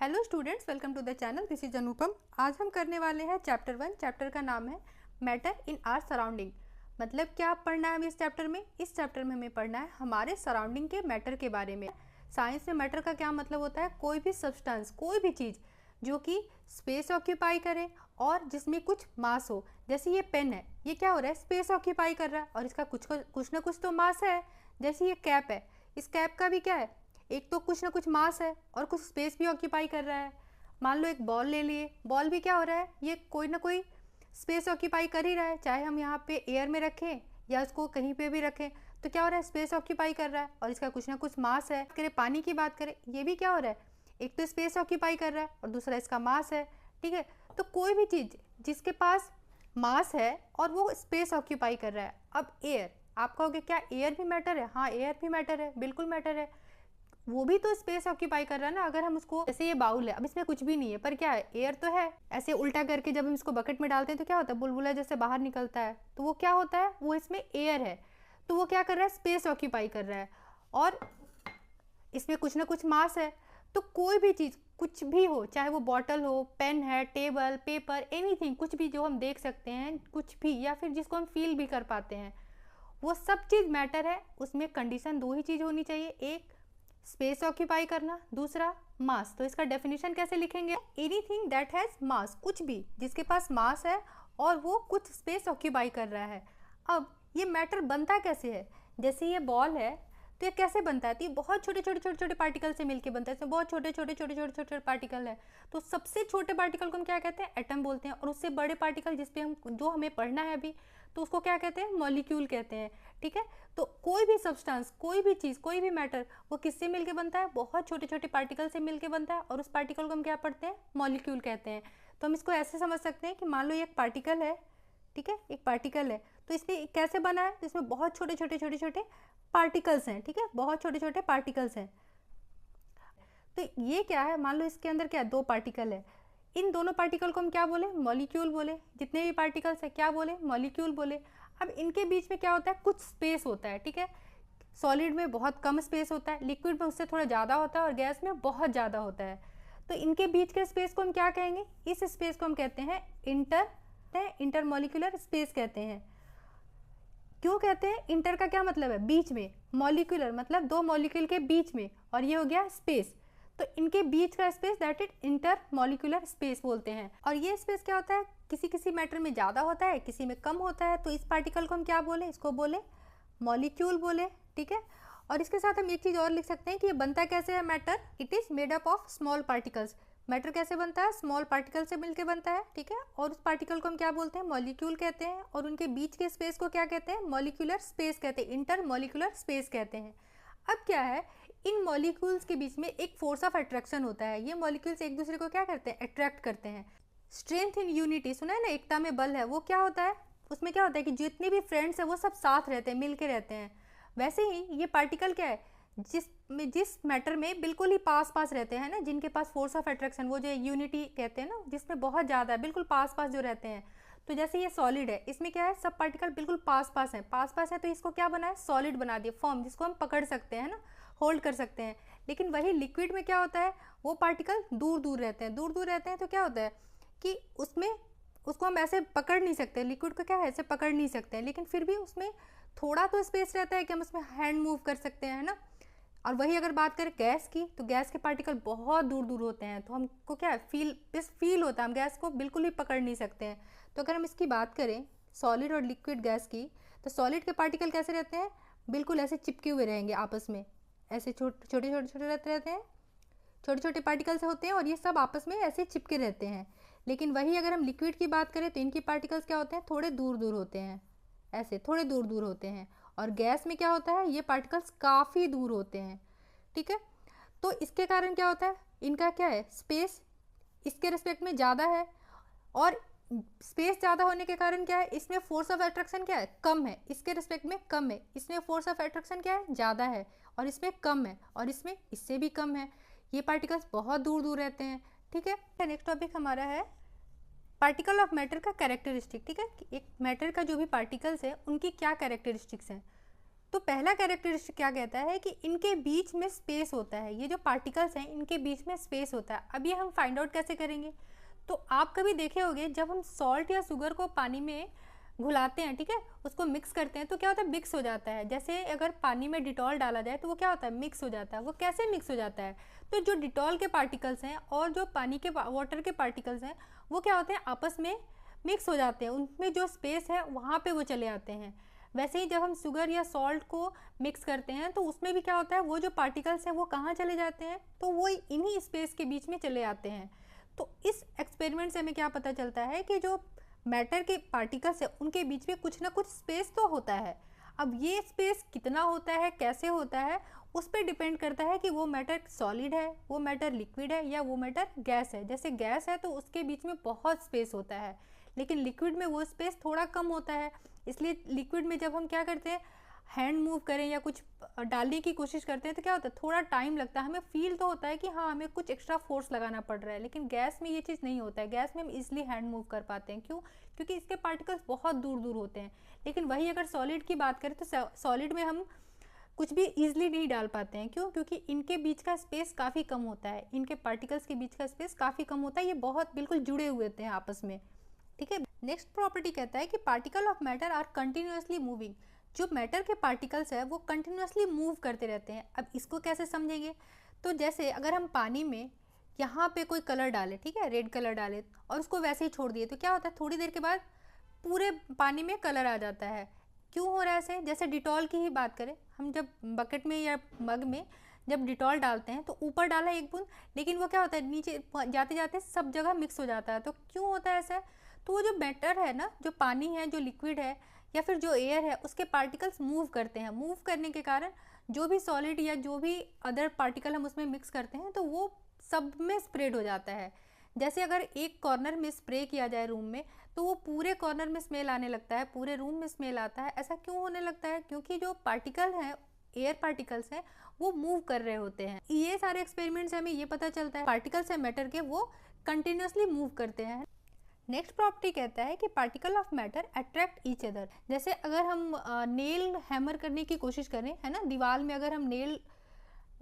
Hello students, welcome to the channel. This is Anupam. आज हम करने वाले हैं चैप्टर 1। चैप्टर का नाम है मैटर इन आवर सराउंडिंग। मतलब क्या पढ़ना है हमें इस चैप्टर में? इस चैप्टर में हमें पढ़ना है हमारे सराउंडिंग के मैटर के बारे में। साइंस में मैटर का क्या मतलब होता है? कोई भी सब्सटेंस, कोई भी चीज़ जो कि स्पेस ऑक्यूपाई करे और जिसमें कुछ मास हो। जैसे ये पेन है, ये क्या हो रहा है? स्पेस ऑक्यूपाई कर रहा है और इसका कुछ ना कुछ तो मास है। जैसे ये कैप है, इस कैप का भी क्या है? एक तो कुछ ना कुछ मास है और कुछ स्पेस भी ऑक्यूपाई कर रहा है। मान लो एक बॉल ले लिए, बॉल भी क्या हो रहा है? ये कोई ना कोई स्पेस ऑक्यूपाई कर ही रहा है, चाहे हम यहाँ पे एयर में रखें या इसको कहीं पे भी रखें, तो क्या हो रहा है? स्पेस ऑक्यूपाई कर रहा है और इसका कुछ ना कुछ मास है। करें पानी की बात करें, ये भी क्या हो रहा है? एक तो स्पेस ऑक्यूपाई कर रहा है और दूसरा इसका मास है। ठीक है, तो कोई भी चीज़ जिसके पास मास है और वो स्पेस ऑक्यूपाई कर रहा है। अब एयर, आप कहोगे क्या एयर भी मैटर है? हाँ, एयर भी मैटर है, बिल्कुल मैटर है। वो भी तो स्पेस ऑक्यूपाई कर रहा है ना। अगर हम उसको, जैसे ये बाउल है, अब इसमें कुछ भी नहीं है पर क्या है? एयर तो है। ऐसे उल्टा करके जब हम इसको बकेट में डालते हैं तो क्या होता है? बुलबुला जैसे बाहर निकलता है, तो वो क्या होता है? वो इसमें एयर है, तो वो क्या कर रहा है? स्पेस ऑक्यूपाई कर रहा है और इसमें कुछ ना कुछ मास है। तो कोई भी चीज़, कुछ भी हो, चाहे वो बॉटल हो, पेन है, टेबल, पेपर, एनीथिंग, कुछ भी जो हम देख सकते हैं, कुछ भी, या फिर जिसको हम फील भी कर पाते हैं, वो सब चीज़ मैटर है। उसमें कंडीशन दो ही चीज़ होनी चाहिए, एक स्पेस ऑक्यूपाई करना, दूसरा मास। तो इसका डेफिनेशन कैसे लिखेंगे? एनीथिंग दैट हैज मास, कुछ भी जिसके पास मास है और वो कुछ स्पेस ऑक्यूपाई कर रहा है। अब ये मैटर बनता कैसे है? जैसे ये बॉल है, तो ये कैसे बनता है? तो ये बहुत छोटे छोटे छोटे छोटे पार्टिकल से मिलके बनता है। इसमें बहुत छोटे छोटे छोटे छोटे छोटे पार्टिकल है। तो सबसे छोटे पार्टिकल को हम क्या कहते हैं? एटम बोलते हैं। और उससे बड़े पार्टिकल जिसपे हम, जो हमें पढ़ना है अभी, तो उसको क्या कहते हैं? मॉलिक्यूल कहते हैं। ठीक है, तो कोई भी सब्सटेंस, कोई भी चीज़, कोई भी मैटर, वो किससे मिलके बनता है? बहुत छोटे छोटे पार्टिकल से मिलके बनता है और उस पार्टिकल को हम क्या पढ़ते हैं? मॉलिक्यूल कहते हैं। तो हम इसको ऐसे समझ सकते हैं कि मान लो ये एक पार्टिकल है, ठीक है, एक पार्टिकल है, तो इसमें कैसे बना है? तो इसमें बहुत छोटे छोटे छोटे छोटे पार्टिकल्स हैं। ठीक है, बहुत छोटे छोटे पार्टिकल्स हैं। तो ये क्या है? मान लो इसके अंदर क्या है? दो पार्टिकल है। इन दोनों पार्टिकल को हम क्या बोले? मॉलिक्यूल बोले। जितने भी पार्टिकल्स है क्या बोले? मॉलिक्यूल बोले। अब इनके बीच में क्या होता है? कुछ स्पेस होता है। ठीक है, सॉलिड में बहुत कम स्पेस होता है, लिक्विड में उससे थोड़ा ज़्यादा होता है और गैस में बहुत ज़्यादा होता है। तो इनके बीच के स्पेस को हम क्या कहेंगे? इस स्पेस को हम कहते हैं इंटरमॉलिक्यूलर स्पेस कहते हैं। क्यों कहते हैं? इंटर का क्या मतलब है? बीच में, मॉलिक्यूलर मतलब दो मॉलिक्यूल के बीच में, और ये हो गया स्पेस। तो इनके बीच का space that is inter molecular space बोलते हैं। और ये स्पेस क्या होता है? किसी किसी मैटर में ज़्यादा होता है, किसी में कम होता है। तो इस पार्टिकल को हम क्या बोले? इसको बोले मॉलिक्यूल बोले। ठीक है, और इसके साथ हम एक चीज़ और लिख सकते हैं कि ये बनता कैसे है matter? It is made up of small particles. Matter कैसे बनता है? स्मॉल पार्टिकल से मिलकर बनता है। ठीक है, और उस पार्टिकल को हम क्या बोलते हैं? मॉलिक्यूल कहते हैं। और उनके बीच के स्पेस को क्या कहते हैं? मॉलिक्यूलर स्पेस कहते हैं, इंटर मॉलिक्यूलर स्पेस कहते हैं। अब क्या है? इन मॉलिक्यूल्स के बीच में एक फोर्स ऑफ अट्रैक्शन होता है। ये मॉलिक्यूल्स एक दूसरे को क्या करते हैं? अट्रैक्ट करते हैं। स्ट्रेंथ इन यूनिटी सुना है ना, एकता में बल है। वो क्या होता है? उसमें क्या होता है कि जितने भी फ्रेंड्स हैं वो सब साथ रहते हैं, मिल के रहते हैं। वैसे ही ये पार्टिकल क्या है? जिस मैटर में बिल्कुल ही पास पास रहते हैं ना, जिनके पास फोर्स ऑफ अट्रैक्शन, वो जो यूनिटी कहते हैं ना, जिसमें बहुत ज़्यादा है, बिल्कुल पास पास जो रहते हैं। तो जैसे ये सॉलिड है, इसमें क्या है? सब पार्टिकल बिल्कुल पास पास हैं। पास पास है तो इसको क्या बना है? सॉलिड बना दिया, फॉर्म, जिसको हम पकड़ सकते हैं ना, होल्ड कर सकते हैं। लेकिन वही लिक्विड में क्या होता है? वो पार्टिकल दूर दूर रहते हैं। दूर दूर रहते हैं तो क्या होता है कि उसमें, उसको हम ऐसे पकड़ नहीं सकते। लिक्विड को क्या है? ऐसे पकड़ नहीं सकते हैं, लेकिन फिर भी उसमें थोड़ा तो स्पेस रहता है कि हम उसमें हैंड मूव कर सकते हैं, है ना। और वही अगर बात करें गैस की, तो गैस के पार्टिकल बहुत दूर दूर होते हैं, तो हमको क्या है? फील होता है, हम गैस को बिल्कुल भी पकड़ नहीं सकते हैं। तो अगर हम इसकी बात करें सॉलिड और लिक्विड गैस की, तो सॉलिड के पार्टिकल कैसे रहते हैं? बिल्कुल ऐसे चिपके हुए रहेंगे आपस में, ऐसे छोटे छोटे छोटे छोटे रहते हैं, छोटे छोटे पार्टिकल्स होते हैं और ये सब आपस में ऐसे चिपके रहते हैं। लेकिन वही अगर हम लिक्विड की बात करें तो इनकी पार्टिकल्स क्या होते हैं? थोड़े दूर दूर होते हैं, ऐसे थोड़े दूर दूर होते हैं। और गैस में क्या होता है? ये पार्टिकल्स काफ़ी दूर होते हैं। ठीक है, तो इसके कारण क्या होता है? इनका क्या है? स्पेस इसके रिस्पेक्ट में ज़्यादा है, और स्पेस ज़्यादा होने के कारण क्या है? इसमें फोर्स ऑफ अट्रैक्शन क्या है? कम है। इसके रिस्पेक्ट में कम है। इसमें फोर्स ऑफ अट्रैक्शन क्या है? ज़्यादा है, और इसमें कम है, और इसमें इससे भी कम है। ये पार्टिकल्स बहुत दूर दूर रहते हैं। ठीक है, नेक्स्ट टॉपिक हमारा है पार्टिकल ऑफ मैटर का कैरेक्टरिस्टिक। ठीक है, एक मैटर का जो भी पार्टिकल्स है उनकी क्या कैरेक्टरिस्टिक्स हैं। तो पहला कैरेक्टरिस्टिक क्या कहता है कि इनके बीच में स्पेस होता है, ये जो पार्टिकल्स हैं इनके बीच में स्पेस होता है। अब ये हम फाइंड आउट कैसे करेंगे? तो आप कभी देखे होंगे जब हम सॉल्ट या शुगर को पानी में घुलाते हैं, ठीक है, उसको मिक्स करते हैं तो क्या होता है, मिक्स हो जाता है। जैसे अगर पानी में डिटॉल डाला जाए तो वो क्या होता है, मिक्स हो जाता है। वो कैसे मिक्स हो जाता है? तो जो डिटॉल के पार्टिकल्स हैं और जो पानी के वाटर के पार्टिकल्स हैं वो क्या होते हैं, आपस में मिक्स हो जाते हैं, उनमें जो स्पेस है वहाँ पे वो चले आते हैं। वैसे ही जब हम शुगर या सॉल्ट को मिक्स करते हैं तो उसमें भी क्या होता है, वो जो पार्टिकल्स हैं वो कहाँ चले जाते हैं, तो वो इन्हीं स्पेस के बीच में चले आते हैं। तो इस एक्सपेरिमेंट से हमें क्या पता चलता है कि जो मैटर के पार्टिकल्स है उनके बीच में कुछ ना कुछ स्पेस तो होता है। अब ये स्पेस कितना होता है, कैसे होता है, उस पर डिपेंड करता है कि वो मैटर सॉलिड है, वो मैटर लिक्विड है, या वो मैटर गैस है। जैसे गैस है तो उसके बीच में बहुत स्पेस होता है, लेकिन लिक्विड में वो स्पेस थोड़ा कम होता है। इसलिए लिक्विड में जब हम क्या करते हैं, हैंड मूव करें या कुछ डालने की कोशिश करते हैं तो क्या होता है, थोड़ा टाइम लगता है, हमें फील तो होता है कि हाँ हमें कुछ एक्स्ट्रा फोर्स लगाना पड़ रहा है। लेकिन गैस में ये चीज़ नहीं होता है, गैस में हम इजीली हैंड मूव कर पाते हैं। क्यों? क्योंकि इसके पार्टिकल्स बहुत दूर दूर होते हैं। लेकिन वही अगर सॉलिड की बात करें तो सॉलिड में हम कुछ भी ईजिली नहीं डाल पाते हैं। क्यों? क्योंकि इनके बीच का स्पेस काफ़ी कम होता है, इनके पार्टिकल्स के बीच का स्पेस काफ़ी कम होता है, ये बहुत बिल्कुल जुड़े हुए होते हैं आपस में, ठीक है। नेक्स्ट प्रॉपर्टी कहता है कि particle of matter are continuously moving. जो मैटर के पार्टिकल्स है वो कंटिन्यूसली मूव करते रहते हैं। अब इसको कैसे समझेंगे? तो जैसे अगर हम पानी में यहाँ पे कोई कलर डालें, ठीक है, रेड कलर डालें और उसको वैसे ही छोड़ दिए तो क्या होता है, थोड़ी देर के बाद पूरे पानी में कलर आ जाता है। क्यों हो रहा है ऐसे? जैसे डिटॉल की ही बात करें, हम जब बकेट में या मग में जब डिटॉल डालते हैं तो ऊपर डाला एक बूंद, लेकिन वो क्या होता है, नीचे जाते जाते सब जगह मिक्स हो जाता है। तो क्यों होता है ऐसा? तो वो जो मैटर है ना, जो पानी है, जो लिक्विड है या फिर जो एयर है, उसके पार्टिकल्स मूव करते हैं। मूव करने के कारण जो भी सॉलिड या जो भी अदर पार्टिकल हम उसमें मिक्स करते हैं तो वो सब में स्प्रेड हो जाता है। जैसे अगर एक कॉर्नर में स्प्रे किया जाए रूम में तो वो पूरे कॉर्नर में स्मेल आने लगता है, पूरे रूम में स्मेल आता है। ऐसा क्यों होने लगता है? क्योंकि जो पार्टिकल हैं, एयर पार्टिकल्स हैं, वो मूव कर रहे होते हैं। ये सारे एक्सपेरिमेंट से हमें ये पता चलता है पार्टिकल्स है मैटर के, वो कंटिन्यूसली मूव करते हैं। नेक्स्ट प्रॉपर्टी कहता है कि particle of matter attract each other. जैसे अगर हम नेल हैमर करने की कोशिश करें, है ना, दीवार में अगर हम नेल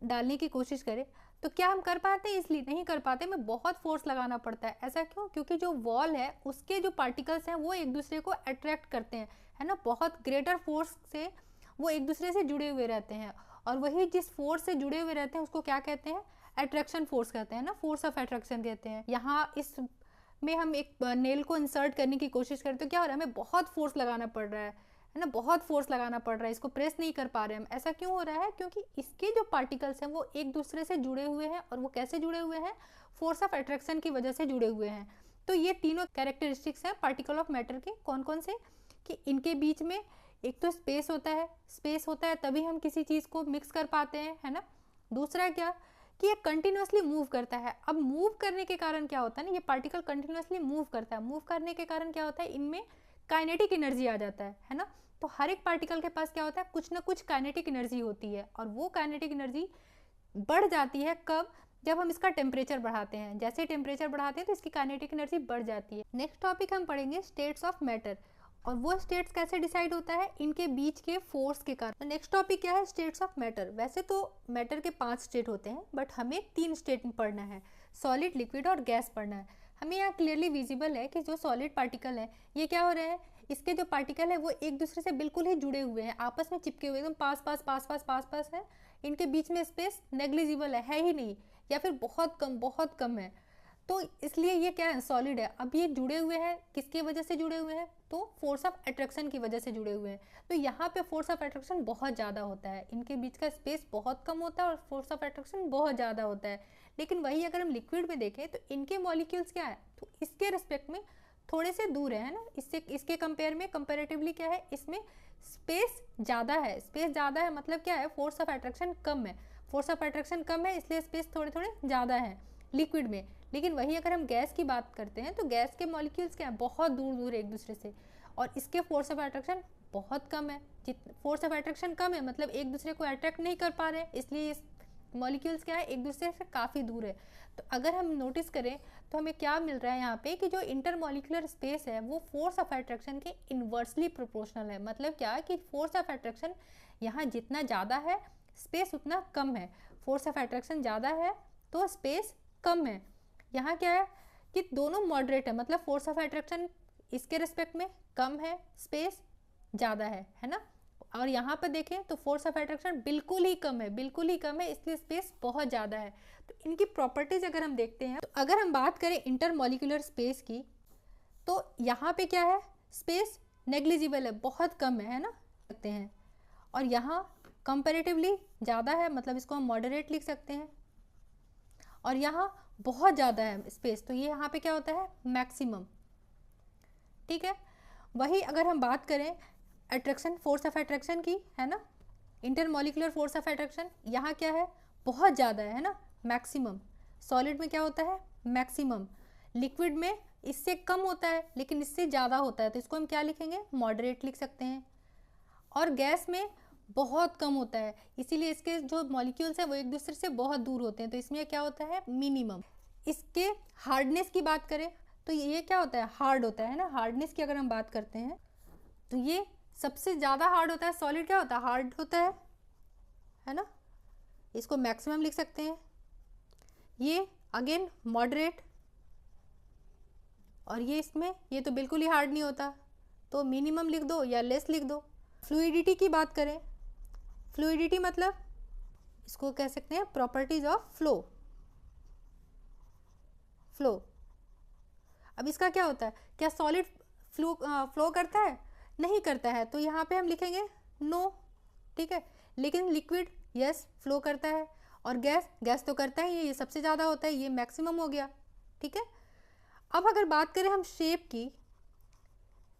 डालने की कोशिश करें तो क्या हम कर पाते हैं? इसलिए नहीं कर पाते, हमें बहुत फोर्स लगाना पड़ता है। ऐसा क्यों? क्योंकि जो वॉल है उसके जो पार्टिकल्स हैं वो एक दूसरे को अट्रैक्ट करते हैं, है ना, बहुत ग्रेटर फोर्स से वो एक दूसरे से जुड़े हुए रहते हैं। और वही जिस फोर्स से जुड़े हुए रहते हैं उसको क्या कहते हैं? अट्रैक्शन फोर्स कहते हैं ना, फोर्स ऑफ अट्रैक्शन कहते हैं। यहाँ इस में हम एक नेल को इंसर्ट करने की कोशिश करें तो क्या हो रहा है, हमें बहुत फोर्स लगाना पड़ रहा है ना, बहुत फोर्स लगाना पड़ रहा है, इसको प्रेस नहीं कर पा रहे हम। ऐसा क्यों हो रहा है? क्योंकि इसके जो पार्टिकल्स हैं वो एक दूसरे से जुड़े हुए हैं। और वो कैसे जुड़े हुए हैं? फोर्स ऑफ अट्रैक्शन की वजह से जुड़े हुए हैं। तो ये तीनों कैरेक्टरिस्टिक्स हैं पार्टिकल ऑफ मैटर के। कौन कौन से? कि इनके बीच में एक तो स्पेस होता है, स्पेस होता है तभी हम किसी चीज़ को मिक्स कर पाते हैं, है ना। दूसरा क्या कि ये कंटिन्यूसली मूव करता है। अब मूव करने के कारण क्या होता है ना, ये पार्टिकल कंटिन्यूसली मूव करता है, मूव करने के कारण क्या होता है, इनमें काइनेटिक एनर्जी आ जाता है ना। तो हर एक पार्टिकल के पास क्या होता है, कुछ ना कुछ काइनेटिक एनर्जी होती है। और वो काइनेटिक एनर्जी बढ़ जाती है कब? जब हम इसका टेम्परेचर बढ़ाते हैं। जैसे टेम्परेचर बढ़ाते हैं तो इसकी काइनेटिक एनर्जी बढ़ जाती है। नेक्स्ट टॉपिक हम पढ़ेंगे स्टेट्स ऑफ मैटर। और वो स्टेट्स कैसे डिसाइड होता है? इनके बीच के फोर्स के कारण। नेक्स्ट टॉपिक क्या है? States of matter. वैसे तो मैटर के 5 स्टेट होते हैं, बट हमें 3 स्टेट पढ़ना है, सॉलिड, लिक्विड और गैस पढ़ना है। हमें यहाँ क्लियरली विजिबल है कि जो सॉलिड पार्टिकल है ये क्या हो रहे हैं, इसके जो पार्टिकल है वो एक दूसरे से बिल्कुल ही जुड़े हुए हैं, आपस में चिपके हुए, एकदम पास पास पास पास पास पास है। इनके बीच में स्पेस नेग्लिजिबल है ही नहीं, या फिर बहुत कम है। तो इसलिए ये क्या है, सॉलिड है। अब ये जुड़े हुए हैं, किसकी वजह से जुड़े हुए हैं? तो फोर्स ऑफ अट्रैक्शन की वजह से जुड़े हुए हैं। तो यहाँ पे फोर्स ऑफ अट्रैक्शन बहुत ज़्यादा होता है, इनके बीच का स्पेस बहुत कम होता है और फोर्स ऑफ अट्रैक्शन बहुत ज़्यादा होता है। लेकिन वही अगर हम लिक्विड में देखें तो इनके मॉलिक्यूल्स क्या है, तो इसके रिस्पेक्ट में थोड़े से दूर है ना, इसके कंपेयर में कंपेरेटिवली क्या है, इसमें स्पेस ज़्यादा है। स्पेस ज़्यादा है मतलब क्या है, फोर्स ऑफ अट्रैक्शन कम है। फोर्स ऑफ अट्रैक्शन कम है इसलिए स्पेस थोड़े थोड़े ज़्यादा है लिक्विड में। लेकिन वही अगर हम गैस की बात करते हैं तो गैस के मॉलिक्यूल्स क्या है, बहुत दूर दूर है एक दूसरे से, और इसके फोर्स ऑफ अट्रैक्शन बहुत कम है। फोर्स ऑफ अट्रैक्शन कम है मतलब एक दूसरे को अट्रैक्ट नहीं कर पा रहे हैं, इसलिए इस मॉलिक्यूल्स क्या है, एक दूसरे से काफ़ी दूर है। तो अगर हम नोटिस करें तो हमें क्या मिल रहा है यहाँ पे कि जो इंटरमॉलिक्यूलर स्पेस है वो फोर्स ऑफ अट्रैक्शन के इन्वर्सली प्रोपोर्शनल है। मतलब क्या कि फोर्स ऑफ अट्रैक्शन यहाँ जितना ज़्यादा है स्पेस उतना कम है, फोर्स ऑफ अट्रैक्शन ज़्यादा है तो स्पेस कम है। यहाँ क्या है कि दोनों मॉडरेट है, मतलब फोर्स ऑफ अट्रैक्शन इसके रिस्पेक्ट में कम है, स्पेस ज़्यादा है ना। और यहाँ पर देखें तो फोर्स ऑफ अट्रैक्शन बिल्कुल ही कम है, बिल्कुल ही कम है, इसलिए स्पेस बहुत ज़्यादा है। तो इनकी प्रॉपर्टीज अगर हम देखते हैं, तो अगर हम बात करें इंटरमॉलिक्यूलर स्पेस की, तो यहाँ पे क्या है, स्पेस नेग्लिजिबल है, बहुत कम है ना, सकते हैं। और यहाँ कंपैरेटिवली ज़्यादा है, मतलब इसको हम मॉडरेट लिख सकते हैं। और यहाँ बहुत ज़्यादा है स्पेस, तो ये यहाँ पे क्या होता है, मैक्सिमम। ठीक है, वही अगर हम बात करें अट्रैक्शन, फोर्स ऑफ अट्रैक्शन की, है ना, इंटरमॉलिक्यूलर फोर्स ऑफ अट्रैक्शन, यहाँ क्या है, बहुत ज़्यादा है ना, मैक्सिमम। सॉलिड में क्या होता है, मैक्सिमम। लिक्विड में इससे कम होता है लेकिन इससे ज़्यादा होता है, तो इसको हम क्या लिखेंगे, मॉडरेट लिख सकते हैं। और गैस में बहुत कम होता है, इसीलिए इसके जो मॉलिक्यूल्स हैं वो एक दूसरे से बहुत दूर होते हैं, तो इसमें क्या होता है, मिनिमम। इसके हार्डनेस की बात करें तो ये क्या होता है, हार्ड होता है ना। हार्डनेस की अगर हम बात करते हैं तो ये सबसे ज़्यादा हार्ड होता है। सॉलिड क्या होता है, हार्ड होता है ना, इसको मैक्सिमम लिख सकते हैं। ये अगेन मॉडरेट, और ये इसमें ये तो बिल्कुल ही हार्ड नहीं होता, तो मिनिमम लिख दो या लेस लिख दो। फ्लूइडिटी की बात करें, फ्लूइडिटी मतलब इसको कह सकते हैं प्रॉपर्टीज ऑफ फ्लो। फ्लो, अब इसका क्या होता है, क्या सॉलिड फ्लो करता है, नहीं करता है, तो यहाँ पे हम लिखेंगे नो। ठीक है, लेकिन लिक्विड यस फ्लो करता है, और गैस तो करता है, ये सबसे ज़्यादा होता है, ये मैक्सिमम हो गया। ठीक है, अब अगर बात करें हम शेप की,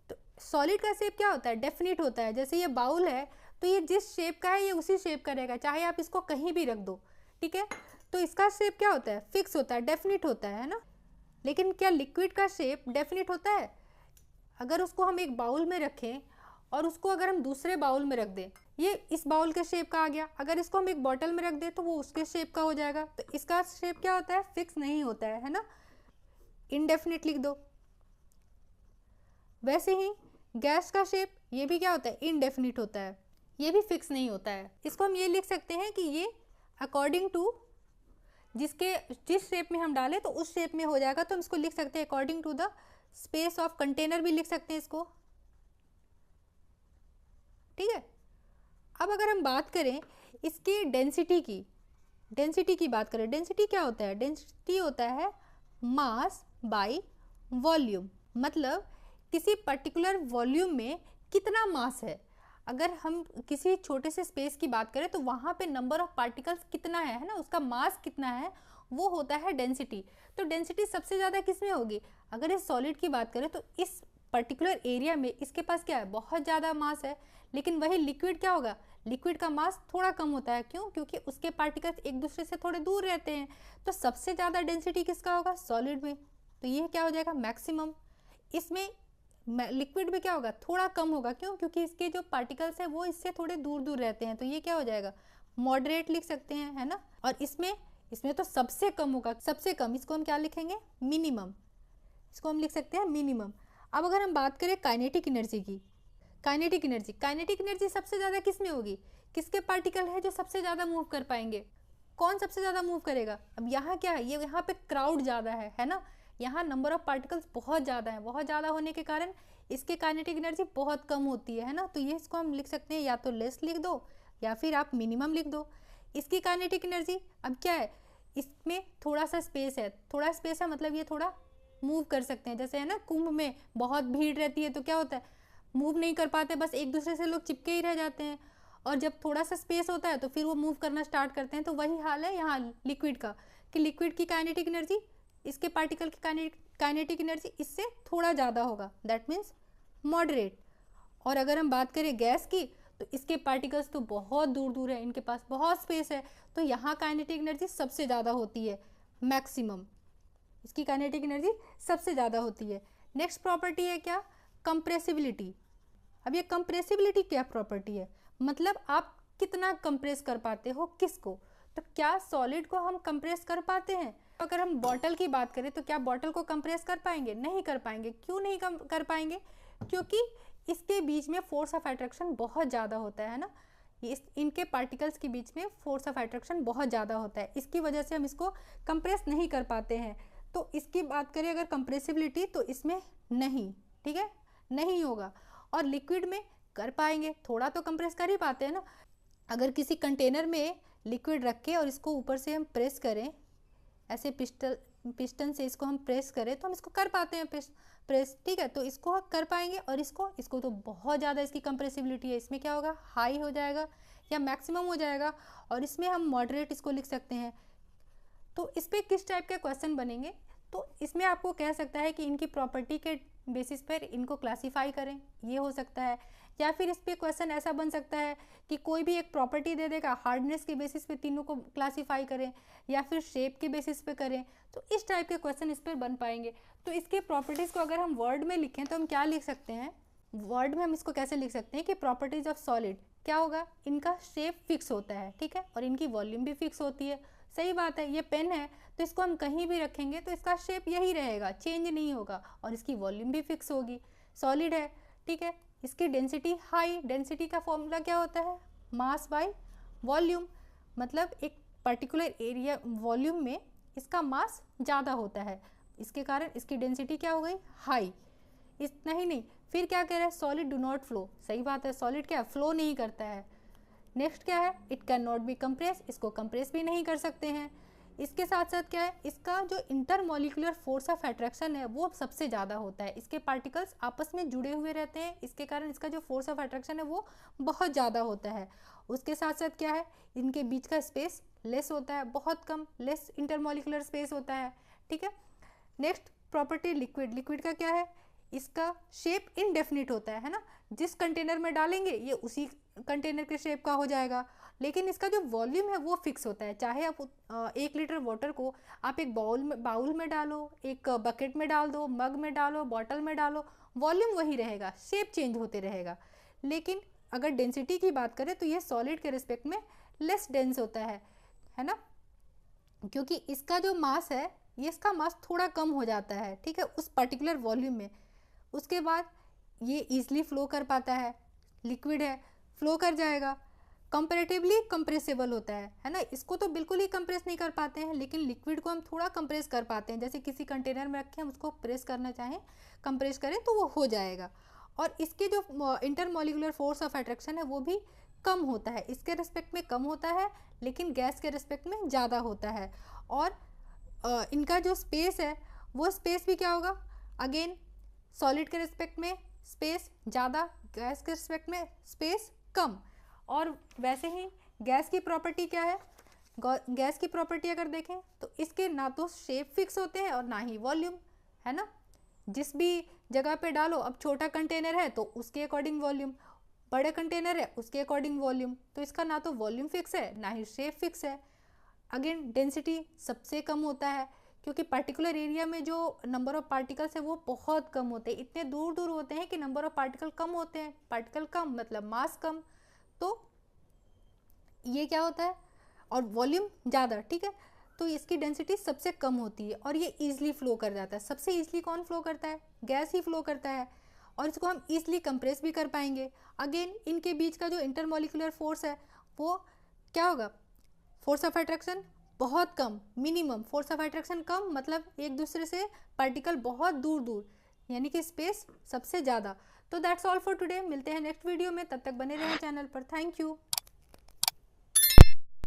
तो सॉलिड का शेप क्या होता है, डेफिनिट होता है। जैसे ये बाउल है तो ये जिस शेप का है ये उसी शेप का रहेगा, चाहे आप इसको कहीं भी रख दो। ठीक है, तो इसका शेप क्या होता है, फिक्स होता है, डेफिनिट होता है ना। लेकिन क्या लिक्विड का शेप डेफिनिट होता है, अगर उसको हम एक बाउल में रखें और उसको अगर हम दूसरे बाउल में रख दें, ये इस बाउल के शेप का आ गया, अगर इसको हम एक बॉटल में रख दें तो वो उसके शेप का हो जाएगा, तो इसका शेप क्या होता है, फिक्स नहीं होता है ना, इनडेफिनिट लिख दो। वैसे ही गैस का शेप ये भी क्या होता है, इनडेफिनिट होता है, ये भी फिक्स नहीं होता है। इसको हम ये लिख सकते हैं कि ये अकॉर्डिंग टू जिस शेप में हम डालें तो उस शेप में हो जाएगा, तो हम इसको लिख सकते हैं according to the space of container भी लिख सकते हैं इसको। ठीक है, अब अगर हम बात करें इसकी डेंसिटी की बात करें, डेंसिटी क्या होता है, डेंसिटी होता है मास बाय वॉल्यूम, मतलब किसी पर्टिकुलर वॉल्यूम में कितना मास है। अगर हम किसी छोटे से स्पेस की बात करें तो वहाँ पे नंबर ऑफ पार्टिकल्स कितना है ना, उसका मास कितना है, वो होता है डेंसिटी। तो डेंसिटी सबसे ज़्यादा किस में होगी, अगर इस सॉलिड की बात करें तो इस पर्टिकुलर एरिया में इसके पास क्या है, बहुत ज़्यादा मास है। लेकिन वही लिक्विड क्या होगा, लिक्विड का मास थोड़ा कम होता है, क्यों, क्योंकि उसके पार्टिकल्स एक दूसरे से थोड़े दूर रहते हैं। तो सबसे ज़्यादा डेंसिटी किसका होगा, सॉलिड में, तो ये क्या हो जाएगा, मैक्सिमम। इसमें लिक्विड में क्या होगा, थोड़ा कम होगा, क्यों, क्योंकि इसके जो पार्टिकल्स हैं वो इससे थोड़े दूर दूर रहते हैं, तो ये क्या हो जाएगा, मॉडरेट लिख सकते हैं, है ना। और इसमें तो सबसे कम होगा, सबसे कम, इसको हम क्या लिखेंगे, मिनिमम, इसको हम लिख सकते हैं मिनिमम। अब अगर हम बात करें काइनेटिक एनर्जी की, काइनेटिक एनर्जी सबसे ज़्यादा किस में होगी, किसके पार्टिकल है जो सबसे ज़्यादा मूव कर पाएंगे, कौन सबसे ज़्यादा मूव करेगा। अब यहाँ क्या है, ये यहाँ पे क्राउड ज़्यादा है ना, यहाँ नंबर ऑफ पार्टिकल्स बहुत ज़्यादा है, बहुत ज़्यादा होने के कारण इसके काइनेटिक एनर्जी बहुत कम होती है ना, तो ये इसको हम लिख सकते हैं या तो लेस लिख दो या फिर आप मिनिमम लिख दो। इसकी काइनेटिक एनर्जी अब क्या है, इसमें थोड़ा सा स्पेस है, थोड़ा स्पेस है मतलब ये थोड़ा मूव कर सकते हैं। जैसे है ना, कुंभ में बहुत भीड़ रहती है तो क्या होता है, मूव नहीं कर पाते, बस एक दूसरे से लोग चिपके ही रह जाते हैं, और जब थोड़ा सा स्पेस होता है तो फिर वो मूव करना स्टार्ट करते हैं। तो वही हाल है यहाँ लिक्विड का, कि लिक्विड की काइनेटिक एनर्जी इसके पार्टिकल की काइनेटिक एनर्जी इससे थोड़ा ज़्यादा होगा, दैट मीन्स मॉडरेट। और अगर हम बात करें गैस की, तो इसके पार्टिकल्स तो बहुत दूर दूर है, इनके पास बहुत स्पेस है, तो यहाँ काइनेटिक एनर्जी सबसे ज़्यादा होती है, मैक्सिमम, इसकी काइनेटिक एनर्जी सबसे ज़्यादा होती है। नेक्स्ट प्रॉपर्टी है क्या, कंप्रेसिबिलिटी। अब ये कंप्रेसिबिलिटी क्या प्रॉपर्टी है, मतलब आप कितना कंप्रेस कर पाते हो किसको, तो क्या सॉलिड को हम कंप्रेस कर पाते हैं। अगर हम बॉटल की बात करें तो क्या बॉटल को कंप्रेस कर पाएंगे, नहीं कर पाएंगे। क्यों नहीं कर पाएंगे, क्योंकि इसके बीच में फोर्स ऑफ अट्रैक्शन बहुत ज़्यादा होता है ना, इनके पार्टिकल्स के बीच में फोर्स ऑफ अट्रैक्शन बहुत ज़्यादा होता है, इसकी वजह से हम इसको कंप्रेस नहीं कर पाते हैं। तो इसकी बात करें अगर कंप्रेसिबिलिटी, तो इसमें नहीं, ठीक है, नहीं होगा। और लिक्विड में कर पाएंगे, थोड़ा तो कंप्रेस कर ही पाते हैं ना। अगर किसी कंटेनर में लिक्विड रख के और इसको ऊपर से हम प्रेस करें, ऐसे पिस्टन से इसको हम प्रेस करें तो हम इसको कर पाते हैं प्रेस, ठीक है। तो इसको कर पाएंगे, और इसको तो बहुत ज़्यादा इसकी कंप्रेसिबिलिटी है, इसमें क्या होगा, हाई हो जाएगा या मैक्सिमम हो जाएगा, और इसमें हम मॉडरेट इसको लिख सकते हैं। तो इस पर किस टाइप के क्वेश्चन बनेंगे, तो इसमें आपको कह सकता है कि इनकी प्रॉपर्टी के बेसिस पर इनको क्लासीफाई करें, ये हो सकता है। या फिर इस पर क्वेश्चन ऐसा बन सकता है कि कोई भी एक प्रॉपर्टी दे देगा, हार्डनेस के बेसिस पे तीनों को क्लासीफाई करें, या फिर शेप के बेसिस पे करें। तो इस टाइप के क्वेश्चन इस पर बन पाएंगे। तो इसके प्रॉपर्टीज़ को अगर हम वर्ड में लिखें तो हम क्या लिख सकते हैं, वर्ड में हम इसको कैसे लिख सकते हैं कि प्रॉपर्टीज़ ऑफ सॉलिड क्या होगा, इनका शेप फिक्स होता है, ठीक है, और इनकी वॉल्यूम भी फिक्स होती है। सही बात है, ये पेन है तो इसको हम कहीं भी रखेंगे तो इसका शेप यही रहेगा, चेंज नहीं होगा, और इसकी वॉल्यूम भी फिक्स होगी। सॉलिड है, ठीक है, इसकी डेंसिटी हाई, डेंसिटी का फॉर्मूला क्या होता है, मास बाय वॉल्यूम, मतलब एक पर्टिकुलर एरिया वॉल्यूम में इसका मास ज़्यादा होता है, इसके कारण इसकी डेंसिटी क्या हो गई, हाई। इतना ही नहीं, फिर क्या कह रहा है, सॉलिड डू नॉट फ्लो। सही बात है, सॉलिड क्या फ्लो नहीं करता है। नेक्स्ट क्या है, it can not be compress, इसको कंप्रेस भी नहीं कर सकते हैं। इसके साथ साथ क्या है, इसका जो इंटरमॉलिक्यूलर फोर्स ऑफ अट्रैक्शन है वो सबसे ज़्यादा होता है, इसके पार्टिकल्स आपस में जुड़े हुए रहते हैं, इसके कारण इसका जो फोर्स ऑफ अट्रैक्शन है वो बहुत ज़्यादा होता है। उसके साथ साथ क्या है, इनके बीच का स्पेस लेस होता है, बहुत कम, लेस इंटरमॉलिक्यूलर स्पेस होता है, ठीक है। नेक्स्ट प्रॉपर्टी लिक्विड, लिक्विड का क्या है, इसका शेप इनडेफिनिट होता है ना, जिस कंटेनर में डालेंगे ये उसी कंटेनर के शेप का हो जाएगा, लेकिन इसका जो वॉल्यूम है वो फिक्स होता है। चाहे आप 1 लीटर वाटर को आप एक बाउल में डालो, एक बकेट में डाल दो, मग में डालो, बॉटल में डालो, वॉल्यूम वही रहेगा, शेप चेंज होते रहेगा। लेकिन अगर डेंसिटी की बात करें तो ये सॉलिड के रिस्पेक्ट में लेस डेंस होता है ना, क्योंकि इसका जो मास है ये इसका मास थोड़ा कम हो जाता है, ठीक है, उस पर्टिकुलर वॉल्यूम में। उसके बाद ये ईजिली फ्लो कर पाता है, लिक्विड है, फ्लो कर जाएगा, कंपैरेटिवली कंप्रेसिबल होता है ना। इसको तो बिल्कुल ही कंप्रेस नहीं कर पाते हैं, लेकिन लिक्विड को हम थोड़ा कंप्रेस कर पाते हैं, जैसे किसी कंटेनर में रखें हम उसको प्रेस करना चाहें, कंप्रेस करें तो वो हो जाएगा। और इसके जो इंटरमॉलिक्यूलर फोर्स ऑफ अट्रैक्शन है वो भी कम होता है, इसके रिस्पेक्ट में कम होता है, लेकिन गैस के रिस्पेक्ट में ज़्यादा होता है। और इनका जो स्पेस है वो स्पेस भी क्या होगा, अगेन सॉलिड के रिस्पेक्ट में स्पेस ज़्यादा, गैस के रिस्पेक्ट में स्पेस कम। और वैसे ही गैस की प्रॉपर्टी क्या है, गैस की प्रॉपर्टी अगर देखें तो इसके ना तो शेप फिक्स होते हैं और ना ही वॉल्यूम, है ना। जिस भी जगह पे डालो, अब छोटा कंटेनर है तो उसके अकॉर्डिंग वॉल्यूम, बड़े कंटेनर है उसके अकॉर्डिंग वॉल्यूम, तो इसका ना तो वॉल्यूम फिक्स है ना ही शेप फिक्स है। अगेन डेंसिटी सबसे कम होता है, क्योंकि पर्टिकुलर एरिया में जो नंबर ऑफ पार्टिकल्स है वो बहुत कम होते हैं, इतने दूर दूर होते हैं कि नंबर ऑफ पार्टिकल कम होते हैं, पार्टिकल कम मतलब मास कम, तो ये क्या होता है, और वॉल्यूम ज़्यादा, ठीक है, तो इसकी डेंसिटी सबसे कम होती है और ये ईजिली फ्लो कर जाता है। सबसे ईजिली कौन फ्लो करता है, गैस ही फ्लो करता है, और इसको हम ईजिली कंप्रेस भी कर पाएंगे। अगेन इनके बीच का जो इंटरमॉलिक्यूलर फोर्स है वो क्या होगा, फोर्स ऑफ अट्रैक्शन बहुत कम, मिनिमम, फोर्स ऑफ अट्रैक्शन कम मतलब एक दूसरे से पार्टिकल बहुत दूर दूर, यानी कि स्पेस सबसे ज़्यादा। तो दैट्स ऑल फॉर टुडे, मिलते हैं नेक्स्ट वीडियो में, तब तक बने रहें चैनल पर। Thank you.